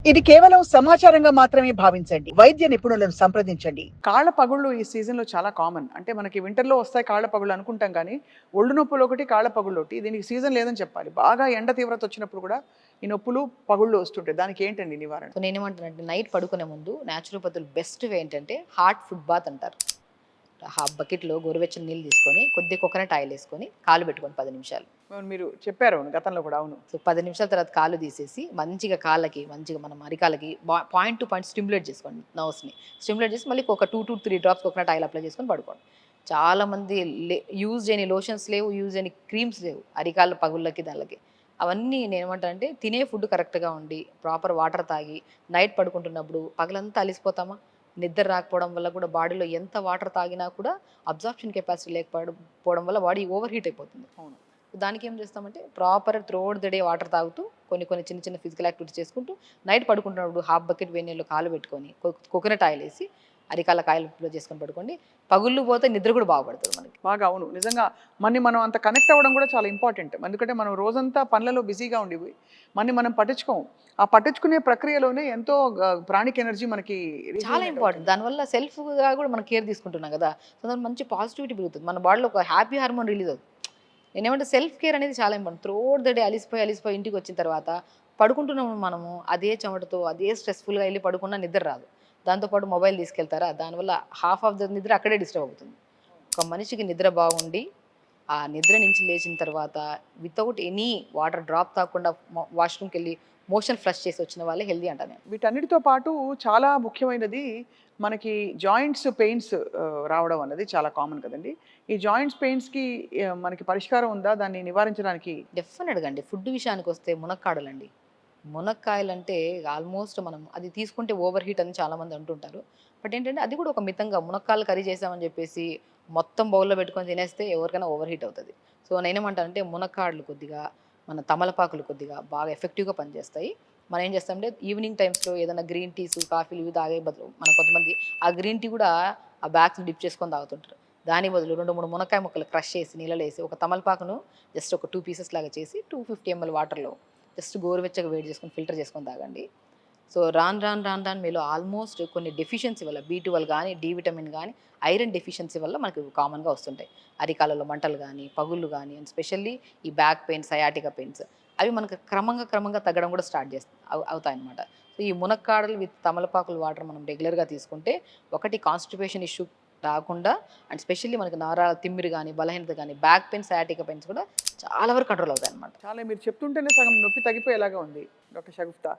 ఇది కేవలం సమాచారంగా మాత్రమే భావించండి. వైద్య నిపుణులను సంప్రదించండి. కాళ్ళ పగుళ్ళు ఈ సీజన్‌లో చాలా కామన్. అంటే మనకి వింటర్‌లో వస్తాయి కాళ్ళ పగుళ్ళు అనుకుంటాం కానీ, ఒళ్ళు నొప్పులు ఒకటి, కాళ్ళ పగుళ్ళు ఒకటి. దీనికి సీజన్ లేదని చెప్పాలి. బాగా ఎండ తీవ్రత వచ్చినప్పుడు కూడా ఈ నొప్పులు, పగుళ్ళు వస్తుంటాయి. దానికి ఏంటండి నివారణ? సో నేనేమంటానంటే నైట్ పడుకునే ముందు న్యాచురోపతులు బెస్ట్ వే ఏంటంటే హాట్ ఫుడ్ బాత్ అంటారు. బకెట్‌లో గోరువెచ్చని నీళ్ళు తీసుకొని, కొద్దిగా కోకోనట్ ఆయిల్ ఏసుకొని, కాలు పెట్టుకోండి 10 నిమిషాలు. అవును, మీరు చెప్పారు గతంలో కూడా. అవును. సో 10 నిమిషాల తర్వాత కాళ్ళు తీసేసి, మంచిగా కాళ్ళకి, మంచిగా మన అరికాళ్ళకి పాయింట్ టు పాయింట్ స్టిమ్యులేట్ చేసుకోండి నర్వ్స్‌ని. స్టిమ్యులేట్ చేసి మళ్ళీ ఒక 2-3 డ్రాప్స్ కోకోనట్ ఆయిల్ అప్లై చేసుకొని పడుకోండి. చాలామంది యూజ్ చేయని లోషన్స్ లేవు, యూజ్ చేయని క్రీమ్స్ లేవు. అరికాళ్ళ పగుళ్ళకి, దాళ్ళకి. అవన్నీ నేనేమంటానంటే తినే ఫుడ్ కరెక్ట్‌గా ఉండి, ప్రాపర్ వాటర్ తాగి, నైట్ పడుకుంటున్నప్పుడు పగలంతా అలిసిపోతామా? నిద్ర రాకపోవడం వల్ల కూడా బాడీలో ఎంత వాటర్ తాగినా కూడా అబ్జార్ప్షన్ కెపాసిటీ లేకపోవడం వల్ల బాడీ ఓవర్ హీట్ అయిపోతుంది. అవును. దానికి ఏం చేస్తామంటే proper throughout the day water తాగుతూ కొన్ని కొన్ని చిన్న చిన్న ఫిజికల్ యాక్టివిటీస్ చేసుకుంటూ నైట్ పడుకుంటున్నప్పుడు హాఫ్ బకెట్ వేడి నీళ్ళు కాలు పెట్టుకొని కోకోనట్ ఆయిల్ వేసి అరికాల కాయలు చేసుకొని పడుకోండి. పగుళ్ళు పోతే నిద్ర కూడా బాగుపడుతుంది మనకి. బాగా అవును. నిజంగా మనం అంత కనెక్ట్ అవ్వడం కూడా చాలా ఇంపార్టెంట్. ఎందుకంటే మనం రోజంతా పనులలో బిజీగా ఉండిపోయి మనం పట్టించుకోము. ఆ పట్టించుకునే ప్రక్రియలోనే ఎంతో ప్రాణిక్ ఎనర్జీ మనకి చాలా ఇంపార్టెంట్. దానివల్ల సెల్ఫ్గా కూడా మనం కేర్ తీసుకుంటున్నాం కదా. సో దాని మంచి పాజిటివిటీ పెరుగుతుంది. మన బాడీలో ఒక హ్యాపీ హార్మోన్ రిలీజ్ అవుతుంది. నేనేమంటే సెల్ఫ్ కేర్ అనేది చాలా ఇంపార్టెంట్. త్రూఅవుట్ ద డే అలిసిపోయి ఇంటికి వచ్చిన తర్వాత పడుకుంటున్నాము మనము అదే చెమటతో అదే స్ట్రెస్ఫుల్గా వెళ్ళి పడుకున్నా నిద్ర రాదు. దాంతోపాటు మొబైల్ తీసుకెళ్తారా దానివల్ల హాఫ్ ఆఫ్ ద నిద్ర అక్కడే డిస్టర్బ్ అవుతుంది. ఒక మనిషికి నిద్ర బాగుండి ఆ నిద్ర నుంచి లేచిన తర్వాత వితౌట్ ఎనీ వాటర్ డ్రాప్ తాగకుండా వాష్రూమ్కి వెళ్ళి మోషన్ ఫ్లష్ చేసి వచ్చిన వాళ్ళే హెల్దీ అంట నేను. వీటన్నిటితో పాటు చాలా ముఖ్యమైనది మనకి జాయింట్స్ పెయిన్స్ రావడం అన్నది చాలా కామన్ కదండి. ఈ జాయింట్స్ పెయిన్స్‌కి మనకి పరిష్కారం ఉందా? దాన్ని నివారించడానికి? డెఫినెట్గా అండి. ఫుడ్ విషయానికి వస్తే మునక్కాడలండి. మునక్కాయలంటే ఆల్మోస్ట్ మనం అది తీసుకుంటే ఓవర్ హీట్ అని చాలామంది అంటుంటారు. బట్ ఏంటంటే అది కూడా ఒక మితంగా మునక్కాయలు కర్రీ చేసామని చెప్పేసి మొత్తం బౌల్‌లో పెట్టుకొని తినేస్తే ఎవరికైనా ఓవర్ హీట్ అవుతది. సో నేనేమంటానంటే మునక్కాడలు కొద్దిగా, మన తమలపాకులు కొద్దిగా బాగా ఎఫెక్టివ్‌గా పనిచేస్తాయి. మనం ఏం చేస్తామంటే ఈవినింగ్ టైమ్స్‌లో ఏదైనా గ్రీన్ టీస్, కాఫీలు ఇవి తాగే బదులు మన కొంతమంది ఆ గ్రీన్ టీ కూడా ఆ బ్యాగ్స్‌లో డిప్ చేసుకొని తాగుతుంటారు. దాని బదులు 2, 3 మునక్కాయ ముక్కలు క్రష్ చేసి నీళ్ళలో ఏసి ఒక తమలపాకును జస్ట్ ఒక 2 పీసెస్ లాగా చేసి 250 ఎంఎల్ వాటర్‌లో జస్ట్ గోరువెచ్చగా వేడి చేసుకొని ఫిల్టర్ చేసుకొని తాగండి. సో రాను మీలో ఆల్మోస్ట్ కొన్ని డెఫిషియన్సీ వల్ల బి12 గానీ, డి విటమిన్ గానీ, ఐరన్ డెఫిషియన్సీ వల్ల మనకు కామన్‌గా వస్తుంటాయి. అరికాళ్ళలో మంటలు గానీ, పగుళ్ళు గానీ అండ్ స్పెషల్లీ ఈ బ్యాక్ పెయిన్, సయాటికా పెయిన్స్ అవి మనకు క్రమంగా తగ్గడం కూడా స్టార్ట్ అవుతాయన్నమాట. సో ఈ మునక్కాడలు విత్ తమలపాకులు వాటర్ మనం రెగ్యులర్‌గా తీసుకుంటే ఒకటి కాన్‌స్టిపేషన్ ఇష్యూ రాకుండా అండ్ స్పెషల్లీ మనకి నరాల తిమ్మిరి గానీ, బలహీనత గానీ, బ్యాక్ పెయిన్, సయాటికా పెయిన్స్ కూడా చాలా వరకు కంట్రోల్ అవుతాయన్నమాట. చాలా మీరు చెప్తుంటేనే సగం నొప్పి తగ్గిపోయేలాగా ఉంది డాక్టర్ షగుఫ్తా.